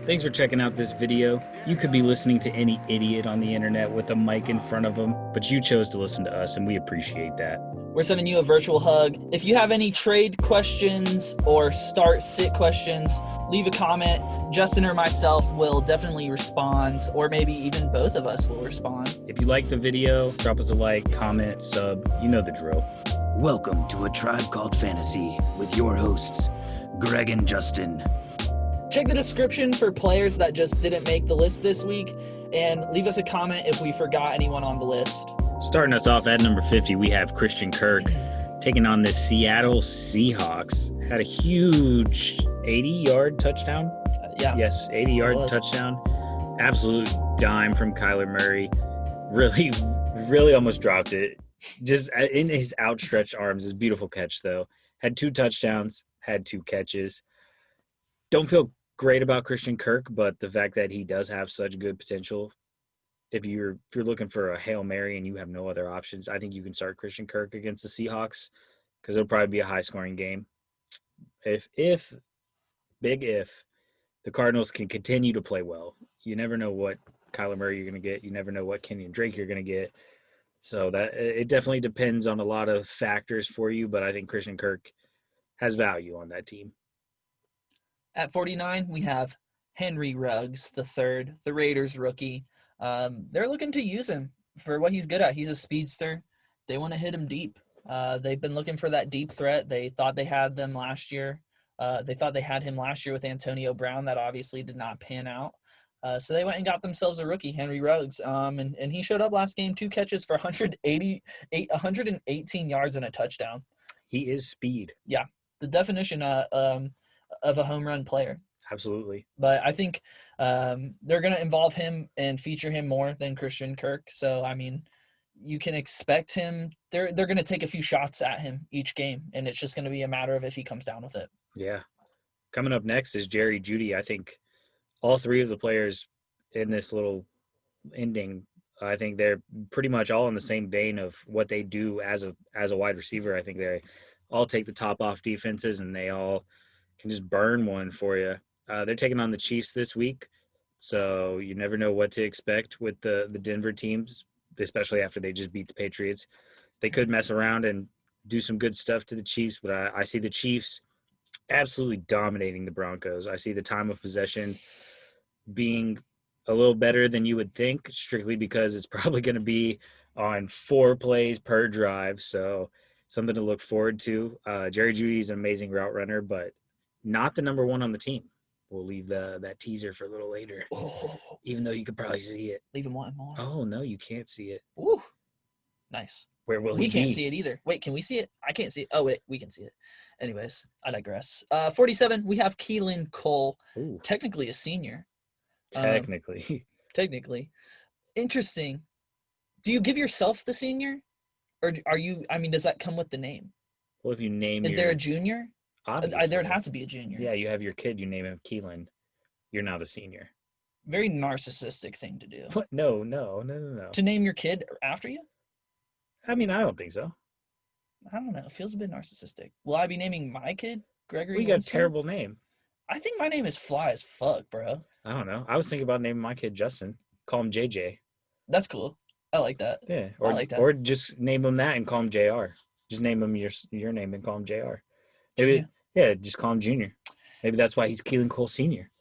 Thanks for checking out this video. You could be listening to any idiot on the internet with a mic in front of them, but you chose to listen to us, and we appreciate that. We're sending you a virtual hug. If you have any trade questions or start-sit questions, leave a comment. Justin or myself will definitely respond, or maybe even both of us will respond. If you like the video, drop us a like, comment, sub. You know the drill. Welcome to A Tribe Called Fantasy with your hosts, Greg and Justin. Check the description for players that just didn't make the list this week, and leave us a comment if we forgot anyone on the list. Starting us off at number 50, we have Christian Kirk taking on the Seattle Seahawks. Had a huge 80-yard touchdown. Yes, 80-yard touchdown. Absolute dime from Kyler Murray. Really almost dropped it. Just in his outstretched arms. His beautiful catch, though. Had 2 touchdowns, had 2 catches. Don't feel great about Christian Kirk, but the fact that he does have such good potential, if you're looking for a Hail Mary and you have no other options, I think you can start Christian Kirk against the Seahawks because it'll probably be a high-scoring game. If the Cardinals can continue to play well, you never know what Kyler Murray you're going to get. You never know what Kenyon Drake you're going to get. So that it definitely depends on a lot of factors for you, but I think Christian Kirk has value on that team. At 49, we have Henry Ruggs III, the Raiders rookie. They're looking to use him for what he's good at. He's a speedster. They want to hit him deep. They've been looking for that deep threat. They thought they had them last year. They thought they had him last year with Antonio Brown. That obviously did not pan out. So they went and got themselves a rookie, Henry Ruggs. And he showed up last game, 2 catches for 118 yards and a touchdown. He is speed. Yeah, the definition of a home run player. Absolutely. But I think they're going to involve him and feature him more than Christian Kirk. So, I mean, you can expect him. They're going to take a few shots at him each game, and it's just going to be a matter of if he comes down with it. Yeah. Coming up next is Jerry Jeudy. I think all 3 of the players in this little ending, I think they're pretty much all in the same vein of what they do as a wide receiver. I think they all take the top off defenses, and they all can just burn one for you. They're taking on the Chiefs this week, so you never know what to expect with the Denver teams, especially after they just beat the Patriots. They could mess around and do some good stuff to the Chiefs, but I see the Chiefs absolutely dominating the Broncos. I see the time of possession being a little better than you would think, strictly because it's probably going to be on 4 plays per drive, so something to look forward to. Jerry Jeudy is an amazing route runner, but not the number 1 on the team. We'll leave that teaser for a little later, even though you could probably see it. Leave him wanting more. Oh, no, you can't see it. Ooh, nice. Where will he be? We can't see it either. Wait, can we see it? I can't see it. Oh, wait, we can see it. Anyways, I digress. 47, we have Keelan Cole, Ooh. Technically a senior. Technically. Interesting. Do you give yourself the senior? Or does that come with the name? Well, if you name Is there a junior? Obviously. There'd have to be a junior. Yeah, you have your kid, you name him Keelan. You're now the senior. Very narcissistic thing to do. What? No. To name your kid after you? I mean, I don't think so. I don't know. It feels a bit narcissistic. Will I be naming my kid Gregory? We got a terrible name. I think my name is fly as fuck, bro. I don't know. I was thinking about naming my kid Justin. Call him JJ. That's cool. I like that. Yeah. I like that. Or just name him that and call him JR. Just name him your name and call him JR. Maybe, yeah, just call him Junior. Maybe that's why he's Keelan Cole Senior.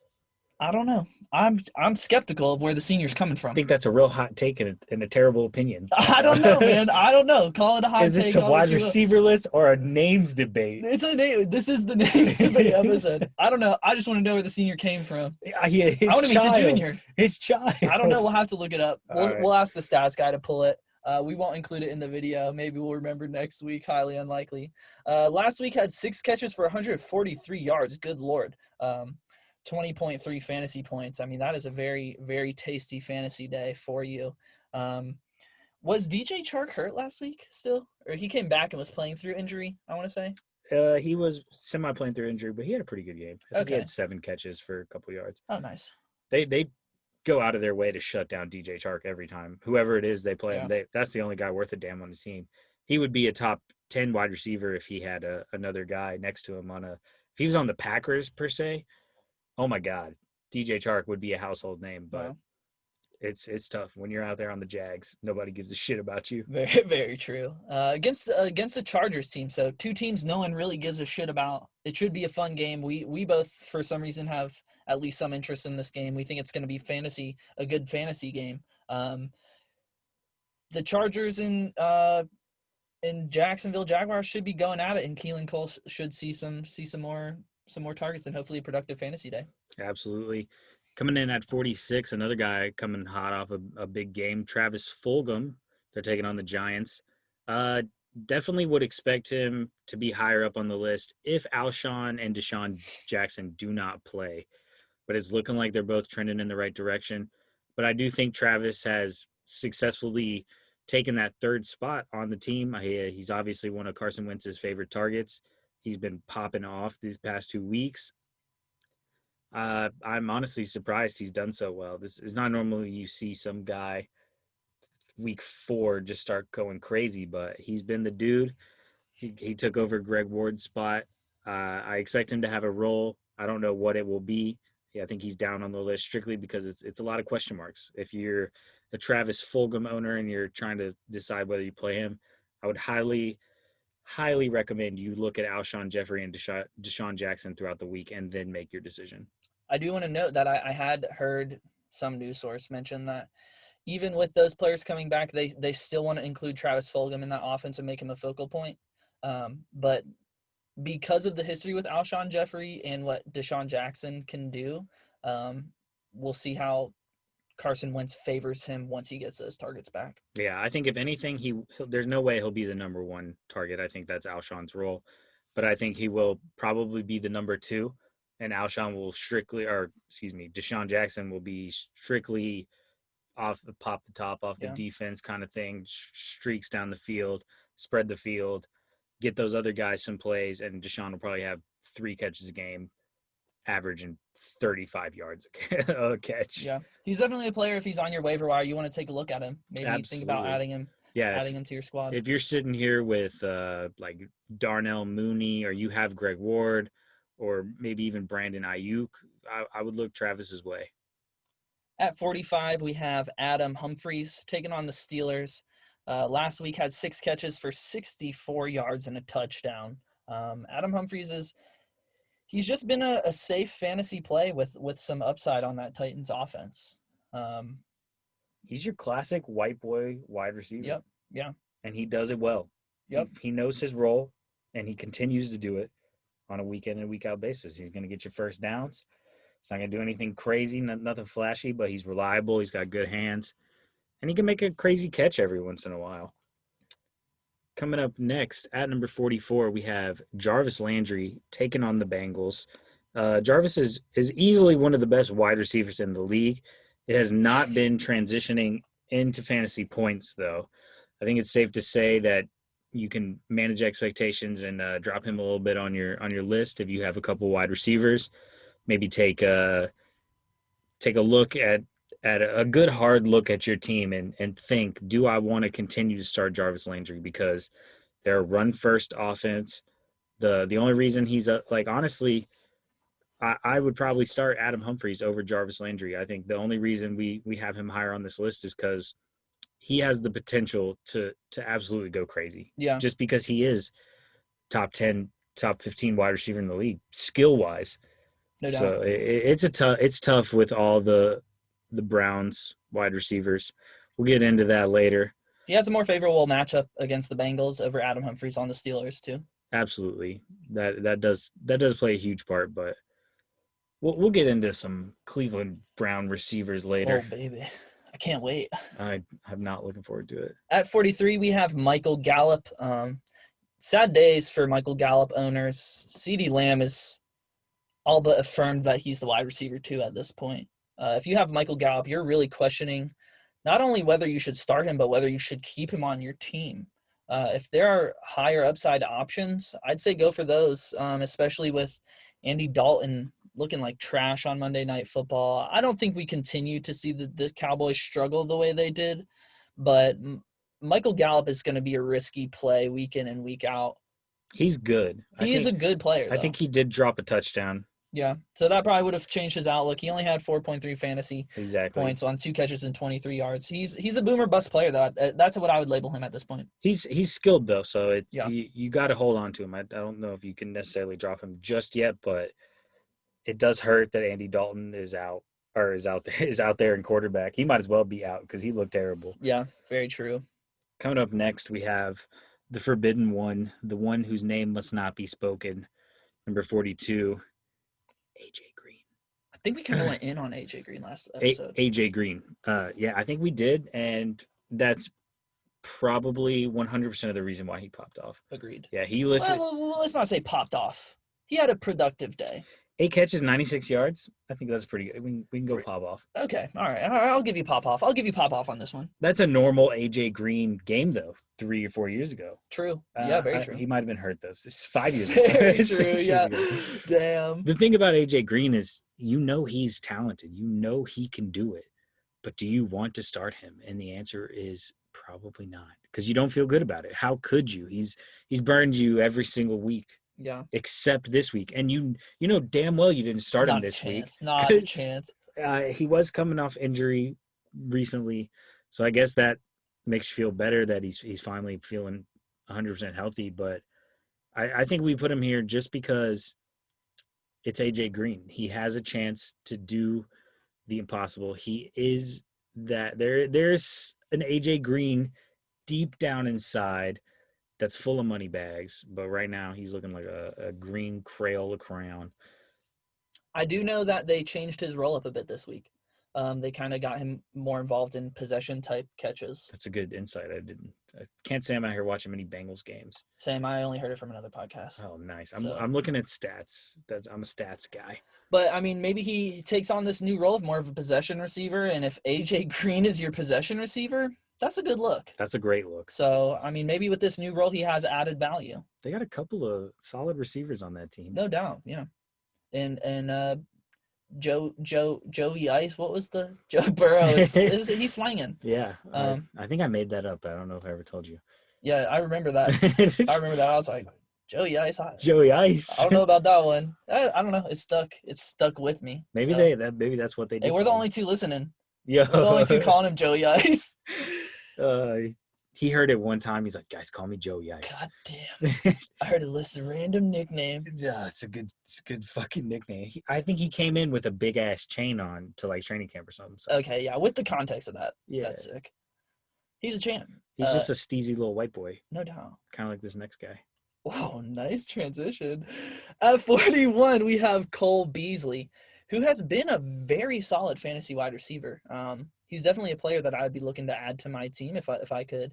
I don't know. I'm skeptical of where the senior's coming from. I think that's a real hot take and a terrible opinion. I don't know, man. I don't know. Call it a hot take. Is this a wide receiver list or a names debate? It's a name. This is the names debate episode. I don't know. I just want to know where the senior came from. Yeah, I want to meet the junior. His child. I don't know. We'll have to look it up. Right. We'll ask the stats guy to pull it. We won't include it in the video. Maybe we'll remember next week. Highly unlikely. Last week had 6 catches for 143 yards. Good Lord. 20.3 fantasy points. I mean, that is a very, very tasty fantasy day for you. Was DJ Chark hurt last week still? Or he came back and was playing through injury, I want to say? He was semi-playing through injury, but he had a pretty good game. I think he had 7 catches for a couple yards. Oh, nice. They go out of their way to shut down DJ Chark every time. Whoever it is they play him, that's the only guy worth a damn on the team. He would be a top 10 wide receiver if he had another guy next to him if he was on the Packers per se. Oh my God, DJ Chark would be a household name, but Wow. it's tough when you're out there on the Jags. Nobody gives a shit about you. Very, very true. Against the Chargers team, so two teams no one really gives a shit about. It should be a fun game. We both, for some reason, have at least some interest in this game. We think it's going to be a good fantasy game. The Chargers in Jacksonville Jaguars should be going at it, and Keelan Cole should see some more targets and hopefully a productive fantasy day. Absolutely. Coming in at 46, another guy coming hot off a big game, Travis Fulgham. They're taking on the Giants. Definitely would expect him to be higher up on the list if Alshon and Deshaun Jackson do not play. But it's looking like they're both trending in the right direction. But I do think Travis has successfully taken that third spot on the team. He's obviously one of Carson Wentz's favorite targets. He's been popping off these past 2 weeks. I'm honestly surprised he's done so well. This is not normally you see some guy week 4 just start going crazy, but he's been the dude. He took over Greg Ward's spot. I expect him to have a role. I don't know what it will be. Yeah, I think he's down on the list strictly because it's a lot of question marks. If you're a Travis Fulgham owner and you're trying to decide whether you play him, I would highly recommend you look at Alshon Jeffrey and Deshaun Jackson throughout the week and then make your decision. I do want to note that I had heard some news source mention that even with those players coming back, they still want to include Travis Fulgham in that offense and make him a focal point. But because of the history with Alshon Jeffrey and what Deshaun Jackson can do, we'll see how Carson Wentz favors him once he gets those targets back. Yeah, I think if anything, there's no way he'll be the number 1 target. I think that's Alshon's role. But I think he will probably be the number 2. And Deshaun Jackson will be strictly off the the defense kind of thing, streaks down the field, spread the field, get those other guys some plays, and Deshaun will probably have 3 catches a game, averaging 35 yards a catch. Yeah, he's definitely a player. If he's on your waiver wire, you want to take a look at him. Maybe Absolutely. Think about adding him. Yeah, adding him to your squad. If you're sitting here with like Darnell Mooney, or you have Greg Ward, or maybe even Brandon Ayuk, I would look Travis's way. At 45, we have Adam Humphries taking on the Steelers. Last week had 6 catches for 64 yards and a touchdown. Adam Humphries he's just been a safe fantasy play with some upside on that Titans offense. He's your classic white boy wide receiver. Yep. Yeah. And he does it well. Yep. He knows his role, and he continues to do it on a week in and week out basis. He's going to get your first downs. He's not going to do anything crazy, nothing flashy, but he's reliable. He's got good hands, and he can make a crazy catch every once in a while. Coming up next, at number 44, we have Jarvis Landry taking on the Bengals. Jarvis is easily one of the best wide receivers in the league. It has not been transitioning into fantasy points, though. I think it's safe to say that you can manage expectations and drop him a little bit on your list if you have a couple wide receivers. Maybe take a look at a good hard look at your team and think, do I want to continue to start Jarvis Landry? Because they're a run-first offense. The only reason he's honestly, I would probably start Adam Humphries over Jarvis Landry. I think the only reason we have him higher on this list is because he has the potential to absolutely go crazy. Yeah. Just because he is top 10, top 15 wide receiver in the league, skill-wise. No doubt. So it's tough with all the Browns wide receivers. We'll get into that later. He has a more favorable matchup against the Bengals over Adam Humphries on the Steelers too. Absolutely. That does play a huge part, but we'll get into some Cleveland Brown receivers later. Oh, baby. I can't wait. I'm not looking forward to it. At 43, we have Michael Gallup. Sad days for Michael Gallup owners. CeeDee Lamb is all but affirmed that he's the wide receiver too at this point. If you have Michael Gallup, you're really questioning not only whether you should start him, but whether you should keep him on your team. If there are higher upside options, I'd say go for those, especially with Andy Dalton looking like trash on Monday Night Football. I don't think we continue to see the Cowboys struggle the way they did, but Michael Gallup is going to be a risky play week in and week out. He's good. He is a good player, though. I think he did drop a touchdown Yeah, so that probably would have changed his outlook. He only had 4.3 fantasy Exactly. points on 2 catches and 23 yards. He's a boomer bust player, though. That's what I would label him at this point. He's skilled, though, so it's Yeah. you got to hold on to him. I don't know if you can necessarily drop him just yet, but it does hurt that Andy Dalton is out there in quarterback. He might as well be out because he looked terrible. Yeah, very true. Coming up next, we have the forbidden one, the one whose name must not be spoken, number 42, AJ Green. I think we kind of went in on AJ Green last episode. AJ Green. Yeah, I think we did, and that's probably 100% of the reason why he popped off. Agreed. Yeah, he listed Well, let's not say popped off. He had a productive day. 8 catches, 96 yards. I think that's pretty good. We can go pop off. Okay, all right. I'll give you pop off. I'll give you pop off on this one. That's a normal AJ Green game, though, 3 or 4 years ago. True. Yeah, very true. He might have been hurt, though. It's 5 years ago. Very true, yeah. Damn. The thing about AJ Green is he's talented. He can do it. But do you want to start him? And the answer is probably not, because you don't feel good about it. How could you? He's burned you every single week. Yeah. Except this week. And you know damn well you didn't start him this week. Not a chance. He was coming off injury recently. So I guess that makes you feel better that he's finally feeling 100% healthy. But I think we put him here just because it's AJ Green. He has a chance to do the impossible. He is that. There's an AJ Green deep down inside that's full of money bags, but right now he's looking like a green Crayola crayon. I do know that they changed his roll up a bit this week. They kind of got him more involved in possession type catches. That's a good insight. I can't say I'm out here watching many Bengals games. Same. I only heard it from another podcast. Oh, nice. I'm looking at stats. I'm a stats guy. But I mean, maybe he takes on this new role of more of a possession receiver, and if AJ Green is your possession receiver, that's a good look. That's a great look. So, I mean, maybe with this new role, he has added value. They got a couple of solid receivers on that team. No doubt, yeah. And Joey Ice, what was the Joe Burrow? He's slanging. Yeah, I think I made that up. I don't know if I ever told you. Yeah, I remember that. I was like, Joey Ice. Joey Ice. I don't know about that one. I don't know. It's stuck with me. Maybe maybe that's what they do. Hey, we're the only two listening. Yeah, we're the only two calling him Joey Ice. He heard it one time. He's like, guys, call me Joey Ice. God damn. I heard a list of random nickname. Yeah, it's a good fucking nickname. I think he came in with a big ass chain on to like training camp or something. So. Okay, yeah, with the context of that, yeah, that's sick. He's a champ. He's just a steezy little white boy. No doubt. Kind of like this next guy. Whoa, nice transition. At 41, we have Cole Beasley, who has been a very solid fantasy wide receiver. He's definitely a player that I'd be looking to add to my team if I could.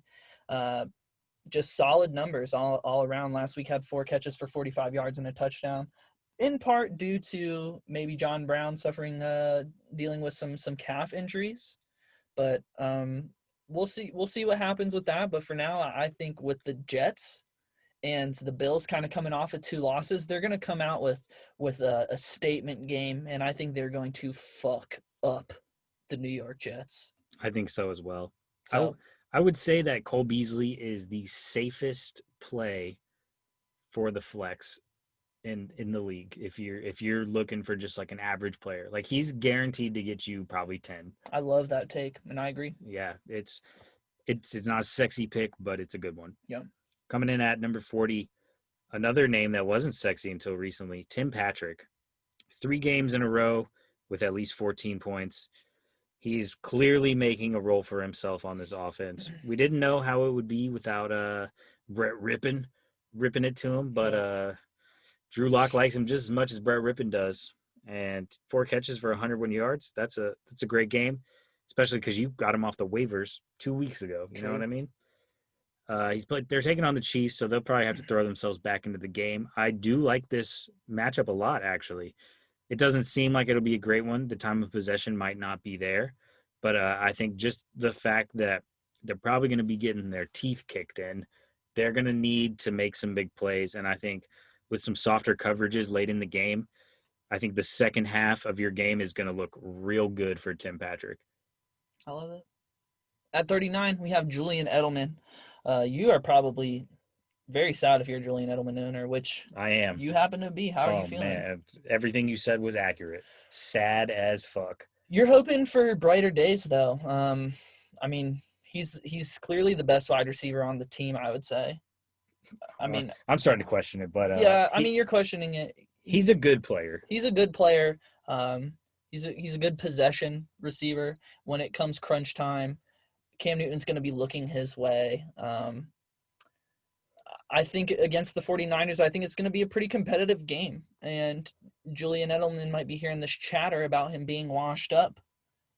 Just solid numbers all around. Last week had 4 catches for 45 yards and a touchdown, in part due to maybe John Brown suffering, dealing with some calf injuries. But we'll see what happens with that. But for now, I think with the Jets and the Bills kind of coming off of 2 losses, they're going to come out with a statement game, and I think they're going to fuck up the New York Jets. I think so as well. So, I would say that Cole Beasley is the safest play for the flex in the league. If you're looking for just like an average player, like he's guaranteed to get you probably 10. I love that take, and I agree. Yeah, it's not a sexy pick, but it's a good one. Yeah. Coming in at number 40, another name that wasn't sexy until recently, Tim Patrick. 3 games in a row with at least 14 points. He's clearly making a role for himself on this offense. We didn't know how it would be without Brett ripping it to him, but Drew Lock likes him just as much as Brett Rippon does. And 4 catches for 101 yards. That's a great game, especially because you got him off the waivers 2 weeks ago. You know what I mean? They're taking on the Chiefs, so they'll probably have to throw themselves back into the game. I do like this matchup a lot, actually. It doesn't seem like it'll be a great one. The time of possession might not be there. But I think just the fact that they're probably going to be getting their teeth kicked in, they're going to need to make some big plays. And I think with some softer coverages late in the game, I think the second half of your game is going to look real good for Tim Patrick. I love it. At 39, we have Julian Edelman. You are probably very sad if you're a Julian Edelman owner, which I am. you happen to be. How are you Oh feeling? man, everything you said was accurate. Sad as fuck. You're hoping for brighter days, though. I mean, he's clearly the best wide receiver on the team, I would say. I mean, I'm starting to question it, but yeah, I mean, you're questioning it. He's a good player. He's a good player. He's a good possession receiver. When it comes crunch time, Cam Newton's going to be looking his way. I think against the 49ers, I think it's going to be a pretty competitive game. And Julian Edelman might be hearing this chatter about him being washed up.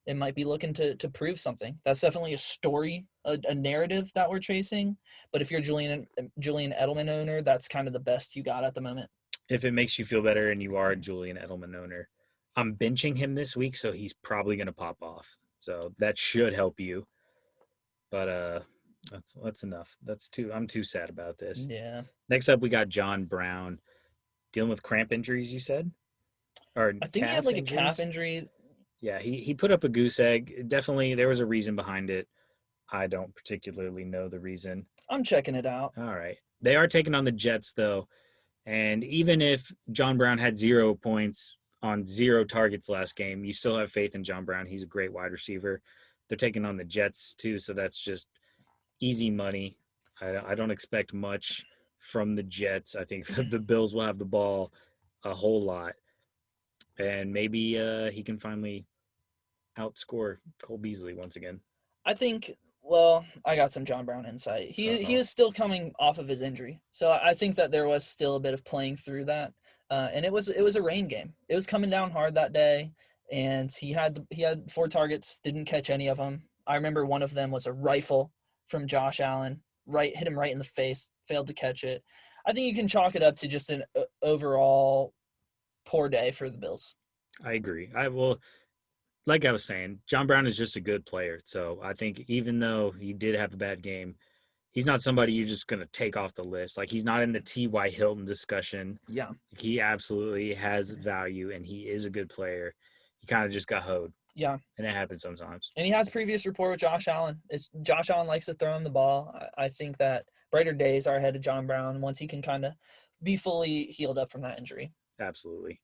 It might be looking to prove something. That's definitely a story, a narrative that we're chasing. But if you're Julian Edelman owner, that's kind of the best you got at the moment. If it makes you feel better and you are a Julian Edelman owner, I'm benching him this week, so he's probably going to pop off. So that should help you. But that's enough. I'm too sad about this. Yeah. Next up, we got John Brown dealing with cramp injuries, you said? Or I think he had like a calf injury. Yeah, he put up a goose egg. Definitely, there was a reason behind it. I don't particularly know the reason. I'm checking it out. All right. They are taking on the Jets, though. And even if John Brown had 0 points on 0 targets last game, you still have faith in John Brown. He's a great wide receiver. They're taking on the Jets, too, so that's just easy money. I don't expect much from the Jets. I think the Bills will have the ball a whole lot. And maybe he can finally outscore Cole Beasley once again. I think, well, I got some John Brown insight. He is still coming off of his injury. So I think that there was still a bit of playing through that. And it was a rain game. It was coming down hard that day. And he had 4 targets, didn't catch any of them. I remember one of them was a rifle from Josh Allen, hit him right in the face, failed to catch it. I think you can chalk it up to just an overall poor day for the Bills. I agree. Like I was saying, John Brown is just a good player. So I think even though he did have a bad game, he's not somebody you're just going to take off the list. Like, he's not in the T.Y. Hilton discussion. Yeah. He absolutely has value, and he is a good player. He kind of just got hoed. Yeah. And it happens sometimes. And he has previous rapport with Josh Allen. Josh Allen likes to throw him the ball. I think that brighter days are ahead of John Brown once he can kind of be fully healed up from that injury. Absolutely.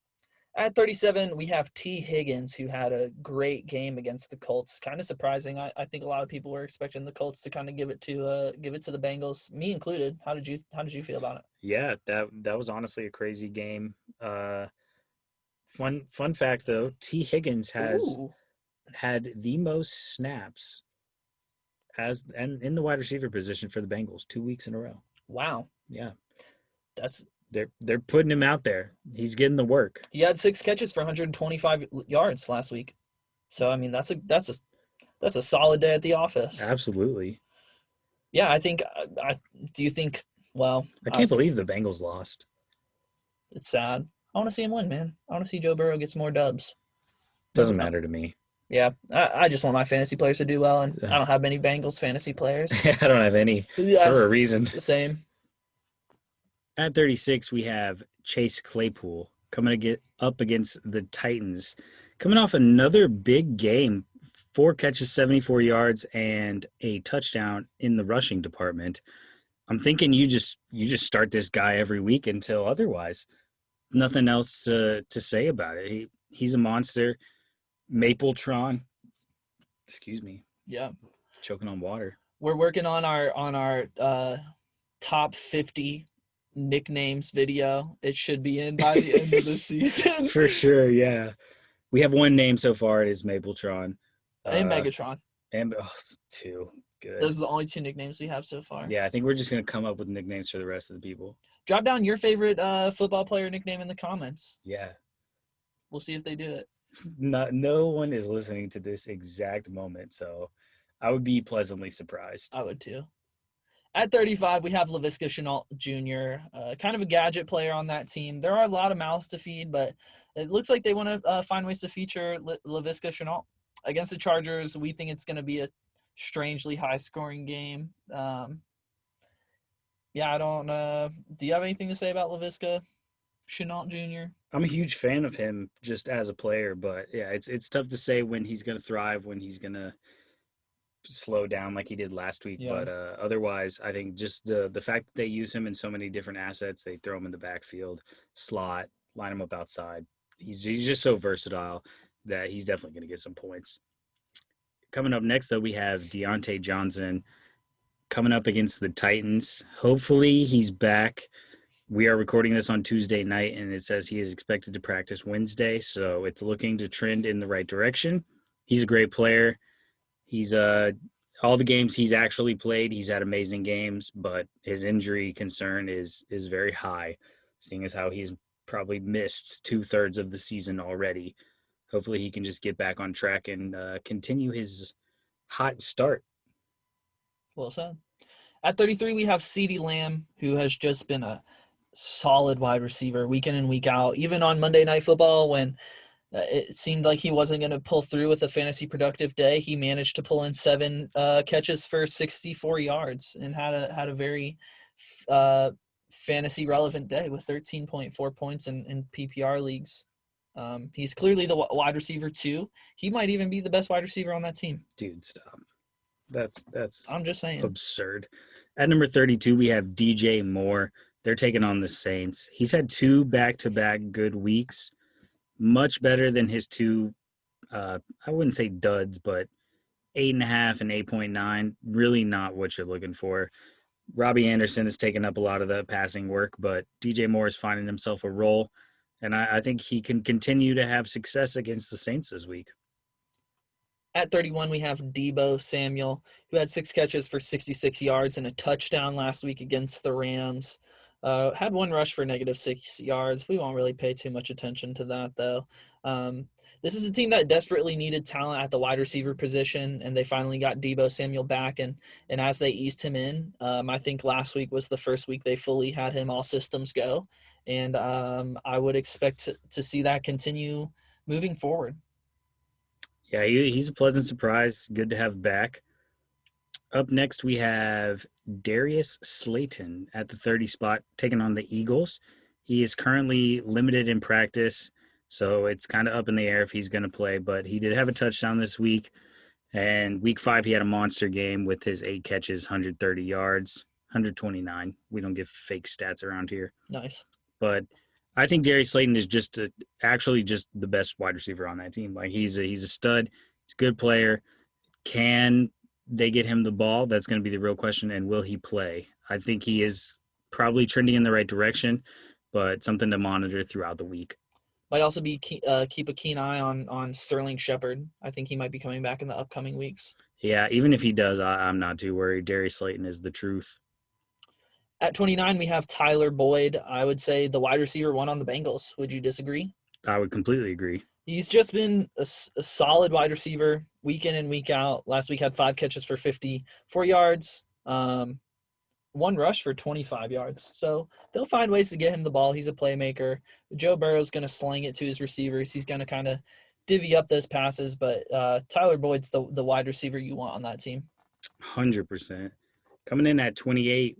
At 37, we have T. Higgins, who had a great game against the Colts. Kind of surprising. I think a lot of people were expecting the Colts to kind of give it to the Bengals, me included. How did you feel about it? Yeah, that was honestly a crazy game. Fun fact though, T. Higgins has had the most snaps and in the wide receiver position for the Bengals 2 weeks in a row. Wow. Yeah. That's They're putting him out there. He's getting the work. He had 6 catches for 125 yards last week. So I mean that's a solid day at the office. Absolutely. Yeah, I think do you think well, I can't believe the Bengals lost. It's sad. I want to see him win, man. I want to see Joe Burrow get some more dubs. Doesn't matter to me. Yeah, I just want my fantasy players to do well, and I don't have many Bengals fantasy players. I don't have any for a reason. Same. At 36, we have Chase Claypool coming to get up against the Titans. Coming off another big game, 4 catches, 74 yards, and a touchdown in the rushing department. I'm thinking you just start this guy every week until otherwise. Nothing else to say about it. He's a monster. Mapletron. Excuse me. Yeah. Choking on water. We're working on our top 50 nicknames video. It should be in by the end of the season. For sure, yeah. We have one name so far. It is Mapletron. And Megatron. And 2. Good. Those are the only 2 nicknames we have so far. Yeah, I think we're just going to come up with nicknames for the rest of the people. Drop down your favorite football player nickname in the comments. Yeah. We'll see if they do it. No one is listening to this exact moment, so I would be pleasantly surprised. I would too. At 35, we have Laviska Shenault Jr., kind of a gadget player on that team. There are a lot of mouths to feed, but it looks like they want to find ways to feature Laviska Shenault. Against the Chargers, we think it's going to be a strangely high-scoring game. Yeah, I don't do you have anything to say about Laviska Shenault Jr.? I'm a huge fan of him just as a player, but yeah, it's tough to say when he's going to thrive, when he's going to slow down like he did last week. Yeah. But otherwise, I think just the fact that they use him in so many different assets, they throw him in the backfield, slot, line him up outside. He's just so versatile that he's definitely going to get some points. Coming up next, though, we have Diontae Johnson coming up against the Titans. Hopefully he's back. We are recording this on Tuesday night, and it says he is expected to practice Wednesday, so it's looking to trend in the right direction. He's a great player. He's all the games he's actually played, he's had amazing games, but his injury concern is very high, seeing as how he's probably missed 2/3 of the season already. Hopefully he can just get back on track and continue his hot start. Well said. At 33, we have CeeDee Lamb, who has just been a solid wide receiver week in and week out. Even on Monday Night Football, when it seemed like he wasn't going to pull through with a fantasy productive day, he managed to pull in 7 catches for 64 yards and had a very fantasy relevant day with 13.4 points in PPR leagues. He's clearly the wide receiver 2. He might even be the best wide receiver on that team. Dude, stop. That's I'm just saying. Absurd. At number 32, we have DJ Moore. They're taking on the Saints. He's had 2 back-to-back good weeks, much better than his 2, I wouldn't say duds, but 8.5 and 8.9, really not what you're looking for. Robby Anderson has taken up a lot of the passing work, but DJ Moore is finding himself a role, and I think he can continue to have success against the Saints this week. At 31, we have Deebo Samuel, who had 6 catches for 66 yards and a touchdown last week against the Rams. Had 1 rush for -6 yards. We won't really pay too much attention to that, though. This is a team that desperately needed talent at the wide receiver position, and they finally got Deebo Samuel back. And as they eased him in, I think last week was the first week they fully had him all systems go. And I would expect to see that continue moving forward. Yeah, he's a pleasant surprise. Good to have back. Up next, we have Darius Slayton at the 30 spot, taking on the Eagles. He is currently limited in practice, so it's kind of up in the air if he's going to play. But he did have a touchdown this week. And week 5, he had a monster game with his 8 catches, 130 yards, 129. We don't give fake stats around here. Nice. But I think Darius Slayton is actually just the best wide receiver on that team. Like he's a stud. He's a good player. Can they get him the ball? That's going to be the real question. And will he play? I think he is probably trending in the right direction, but something to monitor throughout the week. Might also be keep a keen eye on Sterling Shepard. I think he might be coming back in the upcoming weeks. Yeah, even if he does, I'm not too worried. Darius Slayton is the truth. At 29, we have Tyler Boyd. I would say the wide receiver 1 on the Bengals. Would you disagree? I would completely agree. He's just been a solid wide receiver week in and week out. Last week had 5 catches for 54 yards, 1 rush for 25 yards. So they'll find ways to get him the ball. He's a playmaker. Joe Burrow's going to sling it to his receivers. He's going to kind of divvy up those passes, but Tyler Boyd's the wide receiver you want on that team. 100%. Coming in at 28,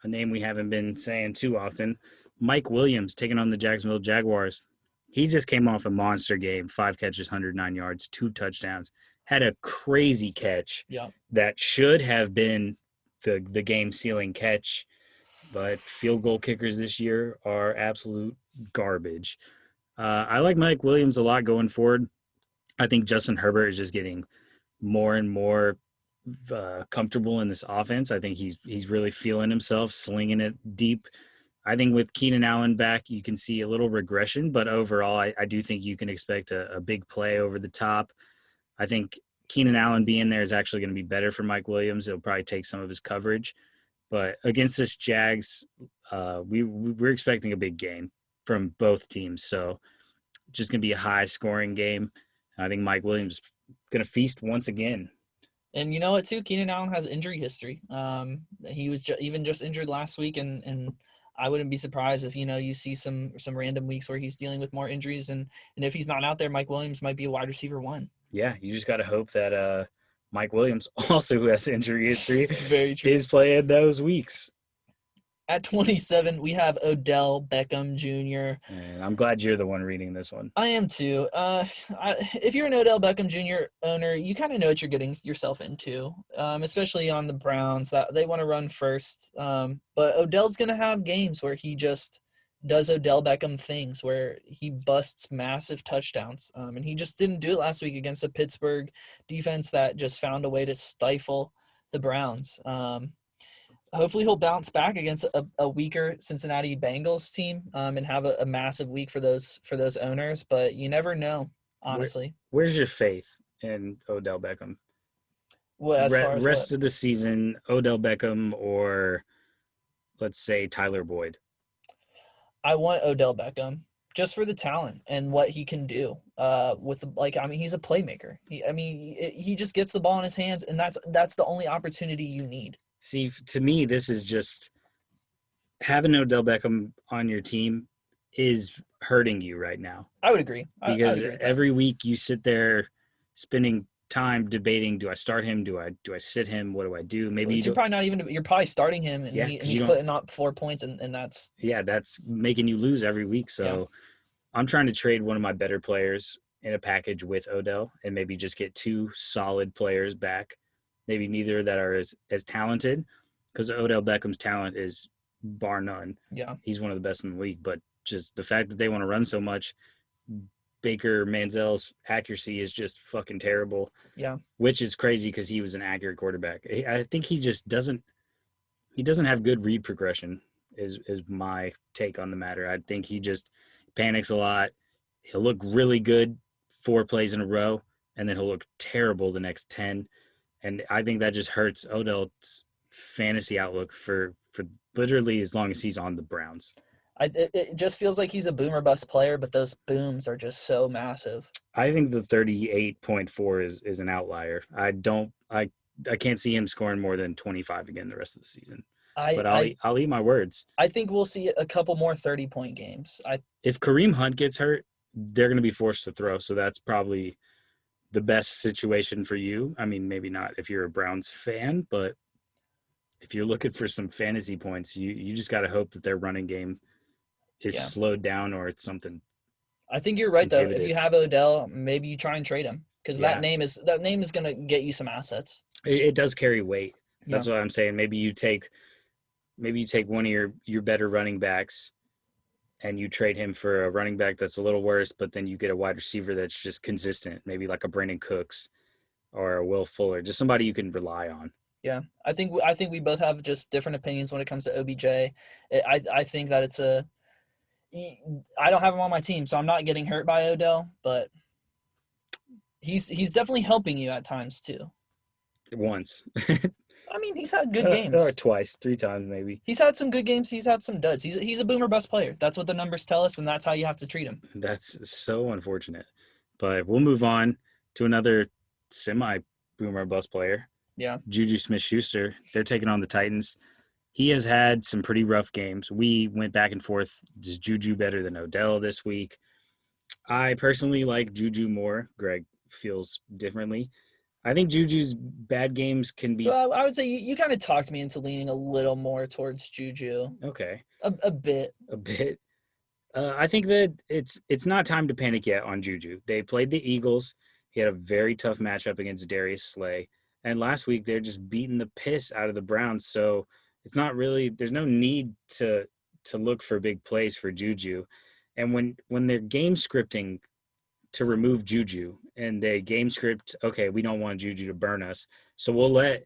a name we haven't been saying too often, Mike Williams taking on the Jacksonville Jaguars. He just came off a monster game, 5 catches, 109 yards, 2 touchdowns. Had a crazy catch that should have been the game-sealing catch, but field goal kickers this year are absolute garbage. I like Mike Williams a lot going forward. I think Justin Herbert is just getting more and more comfortable in this offense. I think he's really feeling himself, slinging it deep. I think with Keenan Allen back, you can see a little regression, but overall, I do think you can expect a big play over the top. I think Keenan Allen being there is actually going to be better for Mike Williams. It'll probably take some of his coverage. But against this Jags, we're expecting a big game from both teams. So just going to be a high-scoring game. I think Mike Williams is going to feast once again. And you know what, too? Keenan Allen has injury history. He was even just injured last week, and I wouldn't be surprised if, you see some random weeks where he's dealing with more injuries. And if he's not out there, Mike Williams might be a wide receiver 1. Yeah, you just got to hope that Mike Williams, also who has injury history, It's very true. is playing those weeks. At 27, we have Odell Beckham Jr. And I'm glad you're the one reading this one. I am too. If you're an Odell Beckham Jr. owner, you kind of know what you're getting yourself into, especially on the Browns. That they want to run first. But Odell's going to have games where he just does Odell Beckham things, where he busts massive touchdowns. And he just didn't do it last week against a Pittsburgh defense that just found a way to stifle the Browns. Hopefully he'll bounce back against a weaker Cincinnati Bengals team and have a massive week for those owners. But you never know, honestly. Where's your faith in Odell Beckham? Well, as far as rest of the season, Odell Beckham or let's say Tyler Boyd? I want Odell Beckham just for the talent and what he can do. He's a playmaker. He just gets the ball in his hands, and that's the only opportunity you need. See, to me, this is just having Odell Beckham on your team is hurting you right now. I would agree. Because I would agree with that. every week you sit there spending time debating, do I start him? Do I sit him? What do I do? Maybe you're probably starting him, and he's putting up 4 points, and that's making you lose every week. So I'm trying to trade one of my better players in a package with Odell and maybe just get 2 solid players back. Maybe neither that are as talented, because Odell Beckham's talent is bar none. Yeah. He's one of the best in the league, but just the fact that they want to run so much, Baker Manziel's accuracy is just fucking terrible. Yeah. Which is crazy because he was an accurate quarterback. I think he just doesn't have good read progression is my take on the matter. I think he just panics a lot. He'll look really good 4 plays in a row, and then he'll look terrible the next 10. And I think that just hurts Odell's fantasy outlook for literally as long as he's on the Browns. It just feels like he's a boomer bust player, but those booms are just so massive. I think the 38.4 is an outlier. I can't see him scoring more than 25 again the rest of the season. But I'll eat my words. I think we'll see a couple more 30-point games. If Kareem Hunt gets hurt, they're going to be forced to throw, so that's probably the best situation for you. I mean, maybe not if you're a Browns fan, but if you're looking for some fantasy points, you just got to hope that their running game is slowed down or it's something. I think you're right, though. If you have Odell, maybe you try and trade him because that name is going to get you some assets. It does carry weight. That's what I'm saying. Maybe you take one of your better running backs and you trade him for a running back that's a little worse, but then you get a wide receiver that's just consistent, maybe like a Brandin Cooks or a Will Fuller, just somebody you can rely on. Yeah, I think we both have just different opinions when it comes to OBJ. I think that I don't have him on my team, so I'm not getting hurt by Odell, but he's definitely helping you at times too. Once. I mean, he's had good games. Or twice, 3 times maybe. He's had some good games. He's had some duds. He's a boomer bust player. That's what the numbers tell us, and that's how you have to treat him. That's so unfortunate. But we'll move on to another semi-boomer bust player. Yeah. JuJu Smith-Schuster. They're taking on the Titans. He has had some pretty rough games. We went back and forth. Is JuJu better than Odell this week? I personally like JuJu more. Greg feels differently. I think JuJu's bad games can be. So I would say you kind of talked me into leaning a little more towards JuJu. Okay. A bit. A bit. I think that it's not time to panic yet on JuJu. They played the Eagles. He had a very tough matchup against Darius Slayton. And last week they're just beating the piss out of the Browns. So it's not really – there's no need to look for big plays for JuJu. And when they're game scripting to remove JuJu and they game script, okay, we don't want JuJu to burn us, so we'll let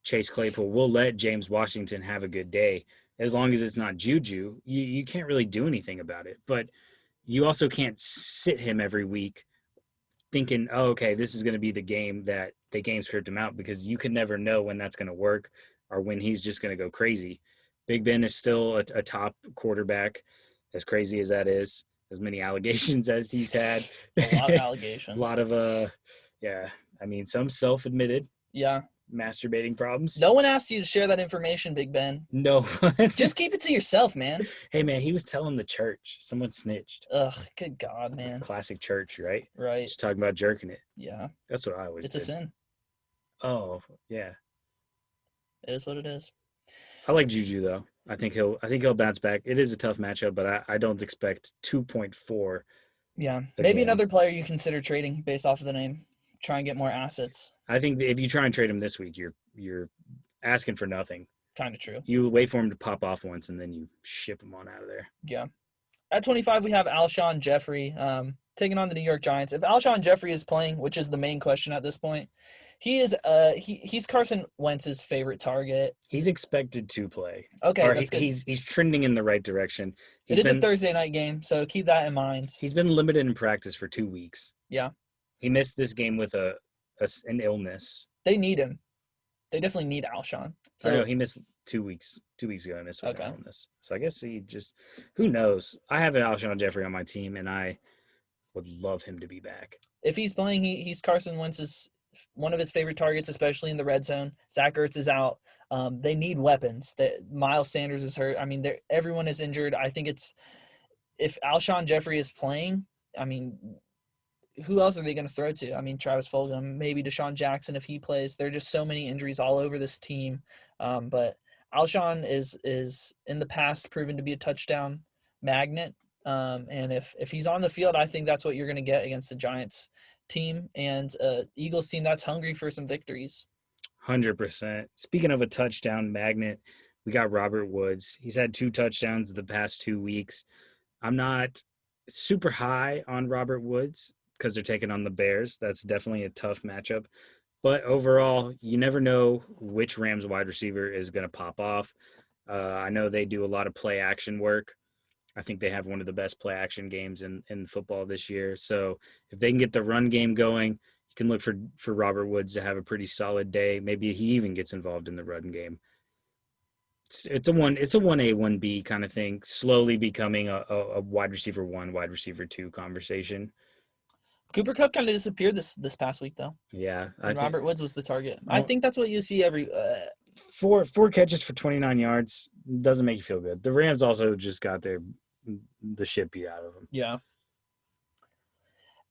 Chase Claypool, we'll let James Washington have a good day. As long as it's not JuJu, you can't really do anything about it. But you also can't sit him every week thinking, oh, okay, this is going to be the game that they game script him out, because you can never know when that's going to work or when he's just going to go crazy. Big Ben is still a top quarterback, as crazy as that is, as many allegations as he's had. A lot of allegations. A lot of, I mean, some self-admitted. Yeah. Masturbating problems. No one asked you to share that information, Big Ben. No. Just keep it to yourself, man. Hey, man, he was telling the church. Someone snitched. Ugh, good God, man. Classic church, right? Right. Just talking about jerking it. Yeah. That's what I always It's did. a sin. Oh, yeah. It is what it is. I like JuJu, though. I think he'll bounce back. It is a tough matchup, but I don't expect 2.4. Yeah, maybe again. another player you consider trading based off of the name. Try and get more assets. I think if you try and trade him this week, you're asking for nothing. Kind of true. You wait for him to pop off once, and then you ship him on out of there. Yeah. At 25, we have Alshon Jeffrey taking on the New York Giants. If Alshon Jeffrey is playing, which is the main question at this point, he is he's Carson Wentz's favorite target. He's expected to play. Okay, that's good. He's trending in the right direction. It is a Thursday night game, so keep that in mind. He's been limited in practice for 2 weeks. Yeah. He missed this game with an illness. They need him. They definitely need Alshon. So no, he missed 2 weeks. 2 weeks ago, I missed with an illness. So I guess he just who knows? I have an Alshon Jeffrey on my team, and I would love him to be back. If he's playing, he's Carson Wentz's one of his favorite targets, especially in the red zone. Zach Ertz is out. They need weapons. Miles Sanders is hurt. I mean, everyone is injured. I think if Alshon Jeffrey is playing, I mean, who else are they going to throw to? I mean, Travis Fulgham, maybe Deshaun Jackson if he plays. There are just so many injuries all over this team. But Alshon is in the past proven to be a touchdown magnet. And if he's on the field, I think that's what you're going to get against the Giants team and Eagles team that's hungry for some victories. 100%. Speaking of a touchdown magnet, we got Robert Woods. He's had 2 touchdowns the past 2 weeks. I'm not super high on Robert Woods because they're taking on the Bears. That's definitely a tough matchup. But overall, you never know which Rams wide receiver is going to pop off. I know they do a lot of play action work. I think they have one of the best play action games in football this year. So if they can get the run game going, you can look for Robert Woods to have a pretty solid day. Maybe he even gets involved in the run game. It's a 1A, 1B kind of thing, slowly becoming a wide receiver 1, wide receiver 2 conversation. Cooper Kupp kind of disappeared this past week, though. Yeah. Robert Woods was the target. I think that's what you see every 4 catches for 29 yards doesn't make you feel good. The Rams also just got the shit beat out of them. Yeah.